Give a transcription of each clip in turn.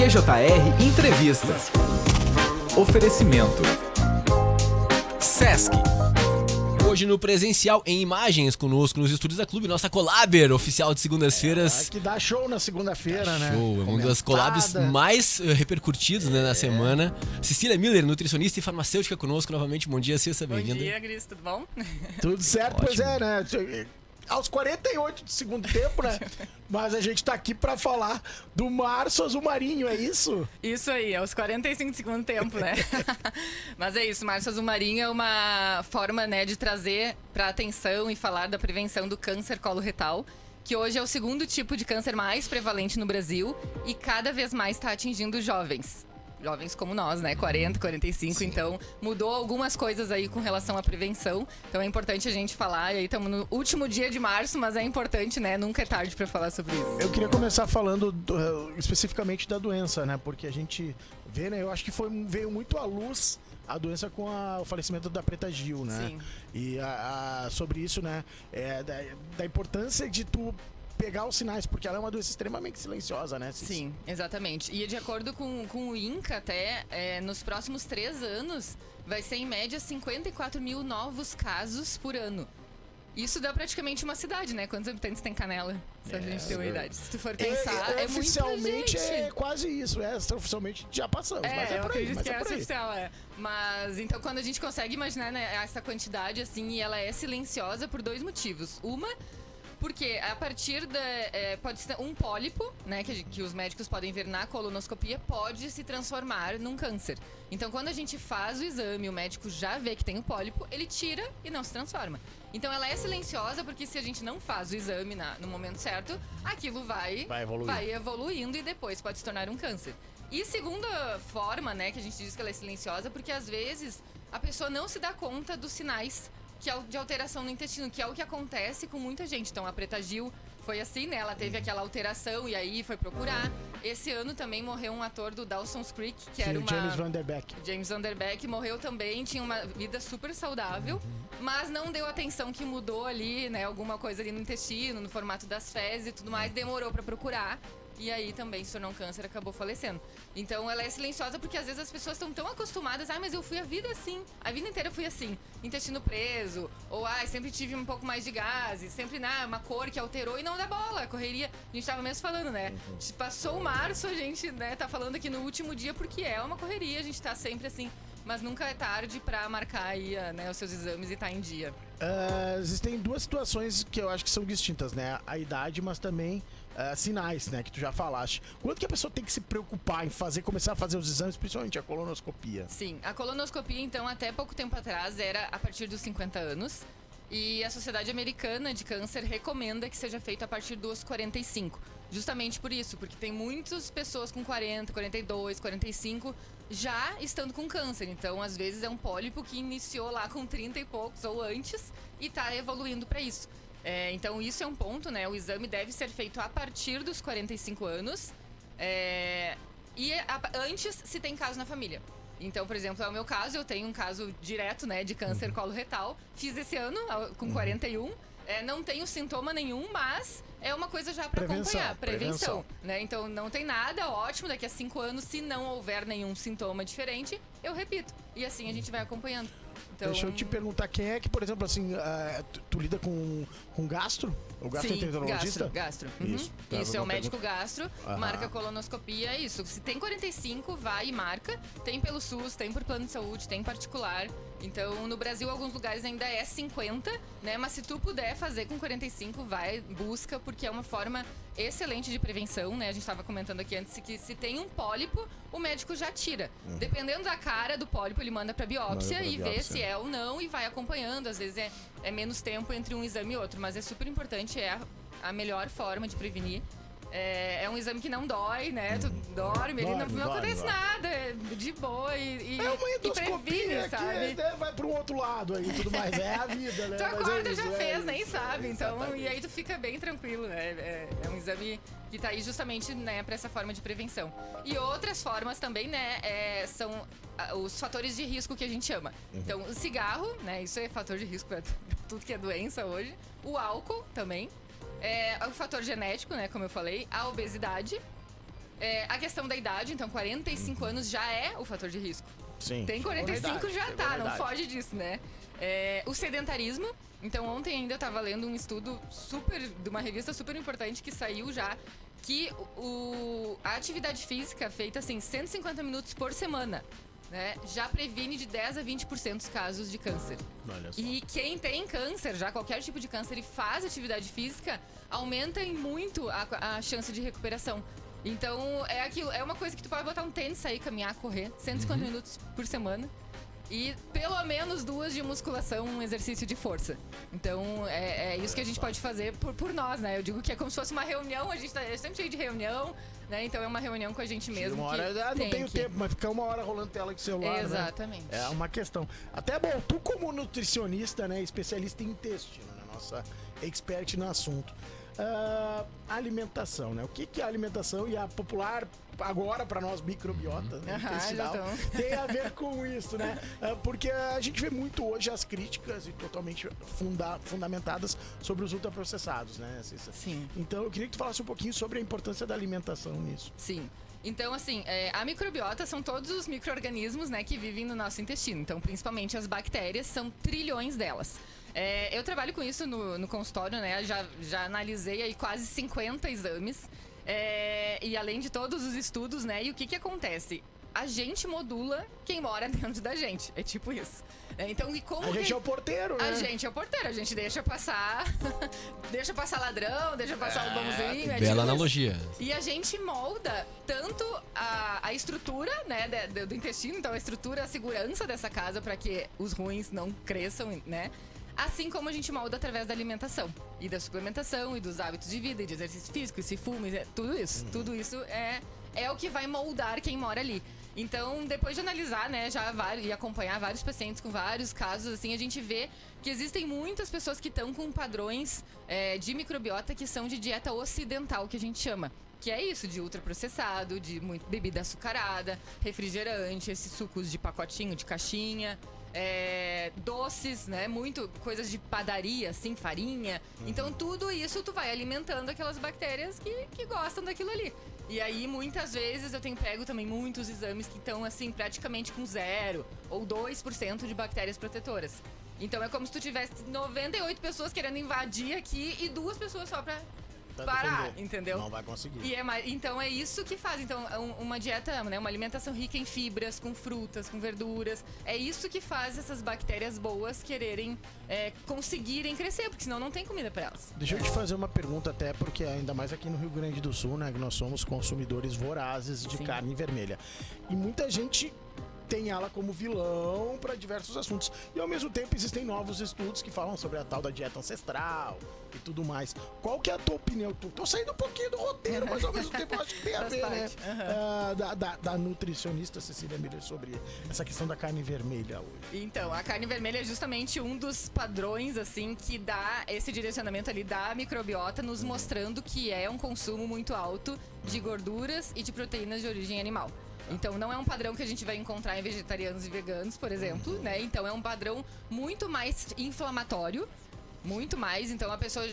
GJR Entrevista. Oferecimento Sesc. Hoje no presencial, em imagens, conosco nos estúdios da Clube, nossa Collaber oficial de segundas-feiras. Que dá show na segunda-feira, né? Show, é uma das collabs mais repercutidas, né, na semana. Cecília Miller, nutricionista e farmacêutica conosco novamente. Bom dia, Cissa, bem-vinda. Bom dia, Gris, tudo bom? Tudo certo, Ótimo. Pois é, né? Aos 48 do segundo tempo, né? Mas a gente tá aqui pra falar do Márcio Azumarinho, é isso? Isso aí, aos 45 do segundo tempo, né? Mas é isso, Márcio Azumarinho é uma forma, né, de trazer pra atenção e falar da prevenção do câncer coloretal, que hoje é o segundo tipo de câncer mais prevalente no Brasil e cada vez mais está atingindo jovens. Jovens como nós, né? 40, 45, Sim. Então mudou algumas coisas aí com relação à prevenção. Então é importante a gente falar. E aí estamos no último dia de março, mas é importante, né? Nunca é tarde para falar sobre isso. Eu queria começar falando especificamente da doença, né? Porque a gente vê, né? Eu acho que veio muito à luz a doença com o falecimento da Preta Gil, né? Sim. E sobre isso, né? Da importância de tu pegar os sinais, porque ela é uma doença extremamente silenciosa, né, Cici? Sim, exatamente. E de acordo com o INCA, até nos próximos 3 anos, vai ser em média 54 mil novos casos por ano. Isso dá praticamente uma cidade, né? Quantos habitantes tem Canela? Se a gente tem uma idade. Se tu for pensar, é oficialmente muita gente. É quase isso, oficialmente já passamos, mas é eu por aí. acredito que é oficial, Mas, então, quando a gente consegue imaginar, né, essa quantidade, assim, e ela é silenciosa por 2 motivos. Uma, porque a partir pode ser um pólipo, né, que os médicos podem ver na colonoscopia, pode se transformar num câncer. Então, quando a gente faz o exame, o médico já vê que tem o pólipo, ele tira e não se transforma. Então, ela é silenciosa porque se a gente não faz o exame no momento certo, aquilo vai evoluindo e depois pode se tornar um câncer. E segunda forma, né, que a gente diz que ela é silenciosa, porque às vezes a pessoa não se dá conta dos sinais de alteração no intestino, que é o que acontece com muita gente. Então, a Preta Gil foi assim, né? Ela teve aquela alteração e aí foi procurar. Esse ano também morreu um ator do Dawson's Creek, que era James Van Der Beek. James Van Der Beek morreu também, tinha uma vida super saudável, mas não deu atenção que mudou ali, né? Alguma coisa ali no intestino, no formato das fezes e tudo mais, demorou pra procurar. E aí também se tornou um câncer, acabou falecendo. Então ela é silenciosa porque às vezes as pessoas estão tão acostumadas, mas eu fui a vida assim, a vida inteira eu fui assim, intestino preso, ou sempre tive um pouco mais de gases, sempre uma cor que alterou e não dá bola, correria. A gente tava mesmo falando, né? Passou o março, a gente, né, tá falando aqui no último dia porque é uma correria, a gente tá sempre assim, mas nunca é tarde pra marcar aí, né, os seus exames e tá em dia. Existem 2 situações que eu acho que são distintas, né? A idade, mas também sinais, né? Que tu já falaste. Quanto que a pessoa tem que se preocupar em começar a fazer os exames, principalmente a colonoscopia? Sim, a colonoscopia, então, até pouco tempo atrás, era a partir dos 50 anos. E a Sociedade Americana de Câncer recomenda que seja feito a partir dos 45. Justamente por isso, porque tem muitas pessoas com 40, 42, 45 já estando com câncer. Então, às vezes, é um pólipo que iniciou lá com 30 e poucos ou antes e está evoluindo para isso. Então, isso é um ponto, né? O exame deve ser feito a partir dos 45 anos e antes, se tem caso na família. Então, por exemplo, é o meu caso, eu tenho um caso direto, né, de câncer coloretal. Fiz esse ano, com 41. Não tenho sintoma nenhum, mas é uma coisa já para acompanhar. Prevenção. Né? Então, não tem nada, ótimo. Daqui a 5 anos, se não houver nenhum sintoma diferente, eu repito. E assim a gente vai acompanhando. Então... Deixa eu te perguntar, quem é que, por exemplo, assim, tu lida com gastro? O gastroenterologista? Sim, gastro. Isso, é o médico gastro, marca colonoscopia, isso. Se tem 45, vai e marca. Tem pelo SUS, tem por plano de saúde, tem particular. Então, no Brasil, alguns lugares ainda é 50, né? Mas se tu puder fazer com 45, vai, busca, porque é uma forma excelente de prevenção, né? A gente estava comentando aqui antes que se tem um pólipo, o médico já tira. Dependendo da cara do pólipo, ele manda pra biópsia e vê se é ou não e vai acompanhando. Às vezes é menos tempo entre um exame e outro, mas é super importante, é a melhor forma de prevenir. É um exame que não dói, né? Tu dorme, não acontece nada, é de boa e previne, sabe? Vai pro outro lado aí, tudo mais, é a vida, né? Tu acorda, já fez, nem sabe, então, e aí tu fica bem tranquilo, né? É um exame que tá aí justamente, né, pra essa forma de prevenção. E outras formas também, né, são os fatores de risco que a gente chama. Então, o cigarro, né, isso é fator de risco pra tudo que é doença hoje. O álcool também. O fator genético, né, como eu falei, a obesidade A questão da idade, então 45 anos já é o fator de risco. Sim. Tem 45 já chegou tá, na não idade. foge disso, né? O sedentarismo. Então ontem ainda eu tava lendo um estudo de uma revista super importante que saiu já, que a atividade física feita assim 150 minutos por semana, né, já previne de 10 a 20% dos casos de câncer. Olha só. E quem tem câncer, já qualquer tipo de câncer e faz atividade física, aumenta em muito a chance de recuperação. Então é uma coisa que tu pode botar um tênis, sair, caminhar, correr 150 minutos por semana. E pelo menos 2 de musculação, um exercício de força. Então, é isso que a gente pode fazer por nós, né? Eu digo que é como se fosse uma reunião, a gente tá sempre cheio de reunião, né? Então é uma reunião com a gente mesmo. Uma hora, não tenho tempo, mas ficar uma hora rolando tela de celular, Exatamente. Né? É uma questão. Até, bom, tu como nutricionista, né, especialista em intestino, né, nossa expert no assunto. Alimentação, né? O que é a alimentação e a popular agora para nós microbiotas, né, intestinal, tem a ver com isso, né? Porque a gente vê muito hoje as críticas e totalmente fundamentadas sobre os ultraprocessados, né, Cissa? Sim. Então eu queria que tu falasse um pouquinho sobre a importância da alimentação nisso. Sim. Então, assim, a microbiota são todos os micro-organismos, né, que vivem no nosso intestino. Então, principalmente as bactérias, são trilhões delas. Eu trabalho com isso no consultório, né? Já analisei aí quase 50 exames. E além de todos os estudos, né? E o que acontece? A gente modula quem mora dentro da gente. É tipo isso. Então, e como a gente é o porteiro, né? A gente é o porteiro, a gente deixa passar. Deixa passar ladrão, deixa passar o bonzinho. Bela tipo analogia. isso. E a gente molda tanto a estrutura, né, do intestino, então a estrutura, a segurança dessa casa para que os ruins não cresçam, né? Assim como a gente molda através da alimentação e da suplementação e dos hábitos de vida e de exercício físico e se fuma, tudo isso. Tudo isso é o que vai moldar quem mora ali. Então, depois de analisar, né, e acompanhar vários pacientes com vários casos, assim, a gente vê que existem muitas pessoas que estão com padrões de microbiota que são de dieta ocidental, que a gente chama. Que é isso, de ultraprocessado, de bebida açucarada, refrigerante, esses sucos de pacotinho, de caixinha, doces, né? Muito coisas de padaria, assim, farinha. Então, tudo isso tu vai alimentando aquelas bactérias que gostam daquilo ali. E aí, muitas vezes, eu tenho pego também muitos exames que estão, assim, praticamente com 0 ou 2% de bactérias protetoras. Então, é como se tu tivesse 98 pessoas querendo invadir aqui e 2 pessoas só pra parar, defender. Entendeu? Não vai conseguir. Então é isso que faz. Então, uma dieta, né, uma alimentação rica em fibras, com frutas, com verduras. É isso que faz essas bactérias boas quererem conseguirem crescer, porque senão não tem comida para elas. Deixa eu te fazer uma pergunta, até porque ainda mais aqui no Rio Grande do Sul, né, que nós somos consumidores vorazes de carne vermelha. E muita gente tem ela como vilão para diversos assuntos. E ao mesmo tempo existem novos estudos que falam sobre a tal da dieta ancestral e tudo mais. Qual que é a tua opinião? Tô saindo um pouquinho do roteiro, mas ao mesmo tempo eu acho que tem a ver, né? Da nutricionista Cecília Miller sobre essa questão da carne vermelha hoje. Então, a carne vermelha é justamente um dos padrões, assim, que dá esse direcionamento ali da microbiota, nos mostrando que é um consumo muito alto de gorduras e de proteínas de origem animal. Então, não é um padrão que a gente vai encontrar em vegetarianos e veganos, por exemplo, né? Então, é um padrão muito mais inflamatório, muito mais. Então, a pessoa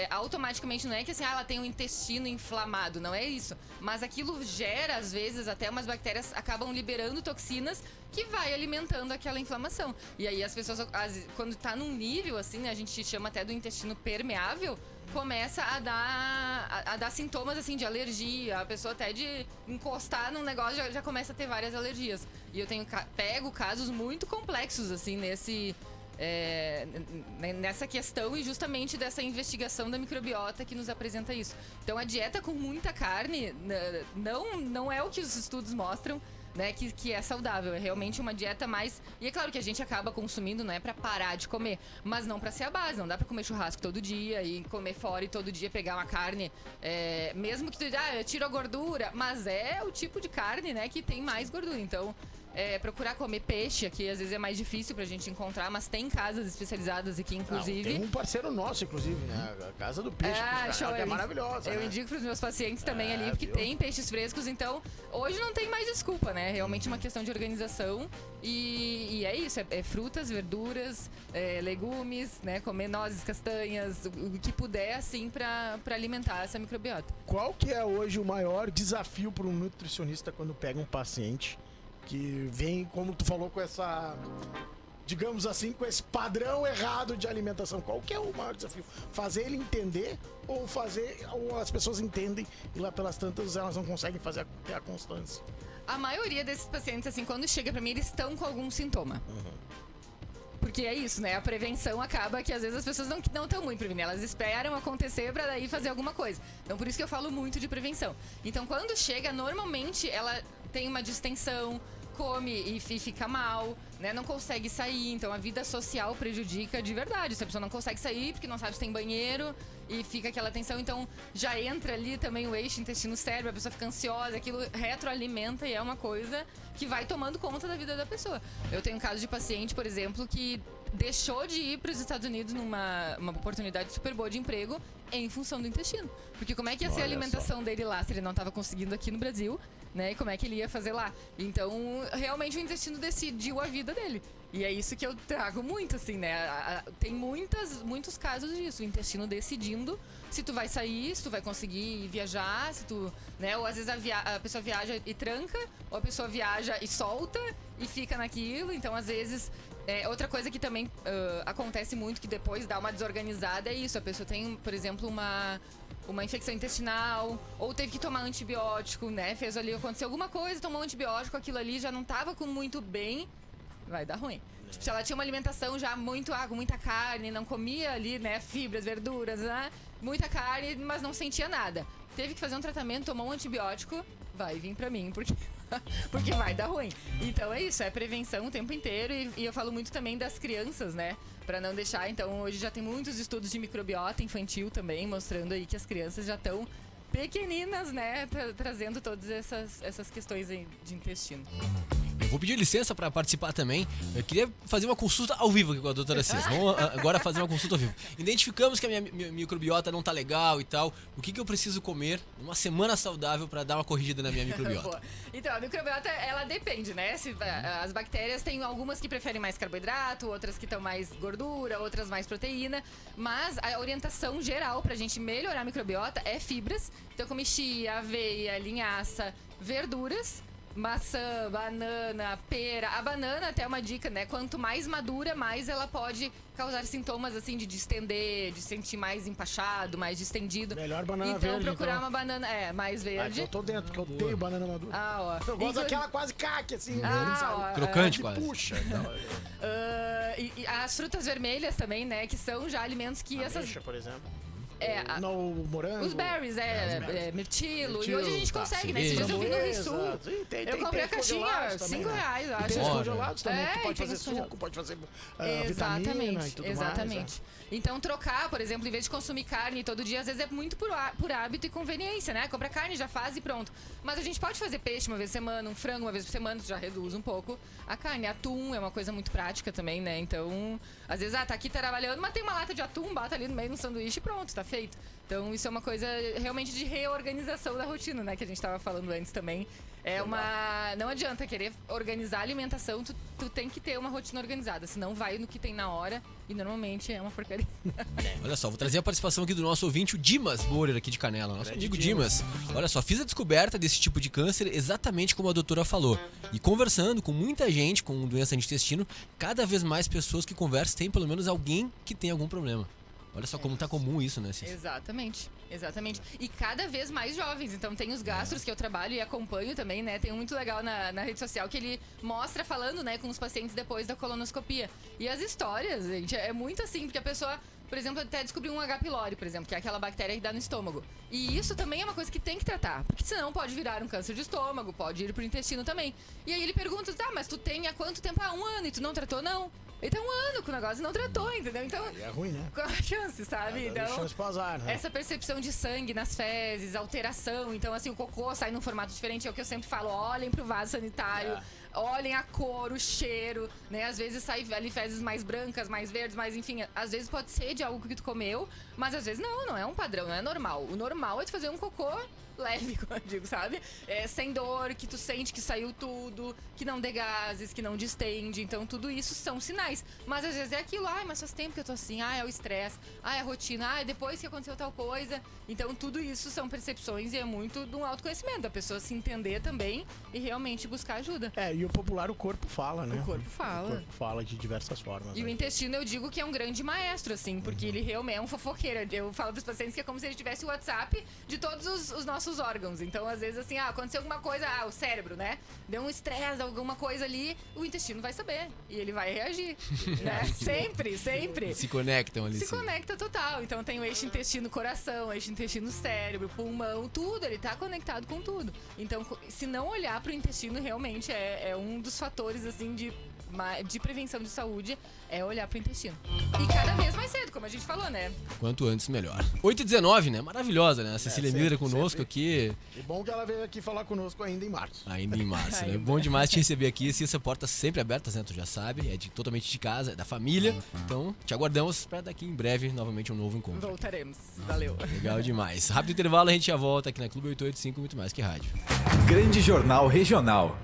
automaticamente não é que assim, ela tem um intestino inflamado, não é isso. Mas aquilo gera, às vezes, até umas bactérias acabam liberando toxinas que vai alimentando aquela inflamação. E aí, as pessoas, quando tá num nível, assim, né, a gente chama até do intestino permeável, começa a dar sintomas, assim, de alergia. A pessoa até de encostar num negócio já começa a ter várias alergias. E eu pego casos muito complexos, assim, nessa questão e justamente dessa investigação da microbiota que nos apresenta isso. Então, a dieta com muita carne não é o que os estudos mostram, né, que é saudável. É realmente uma dieta mais... E é claro que a gente acaba consumindo, não é pra parar de comer, mas não pra ser a base. Não dá pra comer churrasco todo dia e comer fora e todo dia pegar uma carne, mesmo que tu diga, eu tiro a gordura, mas é o tipo de carne, né, que tem mais gordura. Então, procurar comer peixe, aqui às vezes é mais difícil pra gente encontrar, mas tem casas especializadas aqui, inclusive. Tem um parceiro nosso, inclusive, né? A Casa do Peixe, show, que é maravilhosa. Eu né? indico pros meus pacientes também ali, porque viu? tem peixes frescos, então hoje não tem mais desculpa, né? Realmente uma questão de organização e é isso, é frutas, verduras, legumes, né? Comer nozes, castanhas, o que puder, assim, pra alimentar essa microbiota. Qual que é hoje o maior desafio para um nutricionista quando pega um paciente que vem, como tu falou, com essa, digamos assim, com esse padrão errado de alimentação? Qual que é o maior desafio? Fazer ele entender ou as pessoas entendem e lá pelas tantas elas não conseguem ter a constância? A maioria desses pacientes, assim, quando chega pra mim, eles estão com algum sintoma. Porque é isso, né? A prevenção acaba que às vezes as pessoas não estão muito prevenidas. Elas esperam acontecer pra daí fazer alguma coisa. Então por isso que eu falo muito de prevenção. Então quando chega, normalmente ela tem uma distensão, come e fica mal, né? Não consegue sair. Então a vida social prejudica de verdade. Se a pessoa não consegue sair porque não sabe se tem banheiro e fica aquela tensão, então já entra ali também o eixo intestino-cérebro, a pessoa fica ansiosa, aquilo retroalimenta e é uma coisa que vai tomando conta da vida da pessoa. Eu tenho um caso de paciente, por exemplo, que deixou de ir para os Estados Unidos numa oportunidade super boa de emprego em função do intestino. Porque como é que ia ser a alimentação dele lá se ele não estava conseguindo aqui no Brasil, né? E como é que ele ia fazer lá? Então, realmente o intestino decidiu a vida dele. E é isso que eu trago muito, assim, né? Tem muitos casos disso. O intestino decidindo se tu vai sair, se tu vai conseguir viajar, se tu, né? Ou às vezes a pessoa viaja e tranca, ou a pessoa viaja e solta e fica naquilo. Então, às vezes, outra coisa que também acontece muito, que depois dá uma desorganizada, é isso. A pessoa tem, por exemplo, uma infecção intestinal, ou teve que tomar antibiótico, né? Fez ali, aconteceu alguma coisa, tomou um antibiótico, aquilo ali já não tava com muito bem, vai dar ruim. Tipo, se ela tinha uma alimentação já com muita carne, não comia ali, né, fibras, verduras, né? Muita carne, mas não sentia nada. Teve que fazer um tratamento, tomou um antibiótico, vai vir pra mim, porque vai dar ruim. Então é isso, é prevenção o tempo inteiro e eu falo muito também das crianças, né? Pra não deixar, então hoje já tem muitos estudos de microbiota infantil também, mostrando aí que as crianças já estão pequeninas, né? Trazendo todas essas questões aí de intestino. Eu vou pedir licença para participar também. Eu queria fazer uma consulta ao vivo aqui com a doutora Cis. Vamos agora fazer uma consulta ao vivo. Identificamos que a minha microbiota não tá legal e tal. O que eu preciso comer numa semana saudável para dar uma corrigida na minha microbiota? Então, a microbiota, ela depende, né? As bactérias tem algumas que preferem mais carboidrato, outras que estão mais gordura, outras mais proteína. Mas a orientação geral pra gente melhorar a microbiota é fibras. Então, comer chia, aveia, linhaça, verduras, maçã, banana, pera. A banana, até uma dica, né? Quanto mais madura, mais ela pode causar sintomas, assim, de distender, de sentir mais empachado, mais distendido. Melhor banana então, verde, procurar então. uma banana, mais verde. Eu tô dentro, porque eu odeio banana madura. Eu gosto daquela quase caque, assim. sabe? Crocante, Que quase. puxa. E as frutas vermelhas também, né? Que são já alimentos que Ameixa, por exemplo. Não, o morango. os berries, mirtilo. E hoje a gente consegue, né? cereja. Esses dias eu vi no Rio Sul. Sim, Eu comprei a caixinha, também, R$5, eu acho. Tem os Olha. congelados também, que É, pode tem fazer os congelados. suco, pode fazer vitamina e tudo Exatamente. Então, trocar, por exemplo, em vez de consumir carne todo dia, às vezes é muito por hábito e conveniência, né? Compra carne, já faz e pronto. Mas a gente pode fazer peixe uma vez por semana, um frango uma vez por semana, já reduz um pouco a carne. Atum é uma coisa muito prática também, né? Então, às vezes, tá aqui trabalhando, mas tem uma lata de atum, bota ali no meio do sanduíche e pronto, tá feito. Então, isso é uma coisa realmente de reorganização da rotina, né? Que a gente tava falando antes também. Não adianta querer organizar a alimentação, tu tem que ter uma rotina organizada, senão vai no que tem na hora e normalmente é uma porcaria. Olha só, vou trazer a participação aqui do nosso ouvinte, o Dimas Borer, aqui de Canela. Nosso amigo Dimas. Olha só, fiz a descoberta desse tipo de câncer exatamente como a doutora falou. E conversando com muita gente com doença de intestino, cada vez mais pessoas que conversam têm pelo menos alguém que tem algum problema. Olha só como tá comum isso, né, Cis? Exatamente. E cada vez mais jovens. Então tem os gastros que eu trabalho e acompanho também, né? Tem um muito legal na rede social que ele mostra falando, né, com os pacientes depois da colonoscopia. E as histórias, gente, é muito assim, porque a pessoa, por exemplo, até descobriu um H. pylori, por exemplo, que é aquela bactéria que dá no estômago. E isso também é uma coisa que tem que tratar, porque senão pode virar um câncer de estômago, pode ir pro intestino também. E aí ele pergunta, tá, mas tu tem há quanto tempo? Ah, 1 ano, e tu não tratou, não? Ele tem 1 ano com o negócio e não tratou, entendeu? Então, Aí é ruim, né? qual a chance, sabe? Dá Então, chance pro azar, né? essa percepção de sangue nas fezes, alteração, então assim, o cocô sai num formato diferente, é o que eu sempre falo, olhem pro vaso sanitário, olhem a cor, o cheiro, né? Às vezes sai ali fezes mais brancas, mais verdes, mas enfim, às vezes pode ser de algo que tu comeu, mas às vezes não é um padrão, não é normal. O normal é tu fazer um cocô leve, como eu digo, sabe? Sem dor, que tu sente que saiu tudo, que não dê gases, que não distende. Então, tudo isso são sinais. Mas às vezes é aquilo, mas faz tempo que eu tô assim, é o estresse, é a rotina, é depois que aconteceu tal coisa. Então, tudo isso são percepções e é muito de um autoconhecimento, da pessoa se entender também e realmente buscar ajuda. E o popular, o corpo fala, né? O corpo fala. O corpo fala de diversas formas. E o intestino, eu digo que é um grande maestro, assim, porque ele realmente é um fofoqueiro. Eu falo pros pacientes que é como se ele tivesse o WhatsApp de todos os nossos órgãos. Então, às vezes, assim, aconteceu alguma coisa, o cérebro, né? Deu um estresse, alguma coisa ali, o intestino vai saber. E ele vai reagir, né? Sempre. Se conectam ali. Se conecta total. Então, tem o eixo intestino-coração, eixo intestino-cérebro, pulmão, tudo. Ele tá conectado com tudo. Então, se não olhar pro intestino, realmente é um dos fatores, assim, de prevenção de saúde, é olhar pro intestino. E cada vez mais cedo, como a gente falou, né? Quanto antes, melhor. 8h19, né? Maravilhosa, né? A Cecília Miller conosco aqui. E bom que ela veio aqui falar conosco ainda em março. Ainda em março, né? Bom demais te receber aqui. Essa porta sempre aberta, né? Tu já sabe. É totalmente de casa, é da família. Então, te aguardamos pra daqui em breve, novamente, um novo encontro. Voltaremos. Valeu. Legal demais. Rápido intervalo, a gente já volta aqui na Clube 885, muito mais que rádio. Grande Jornal Regional.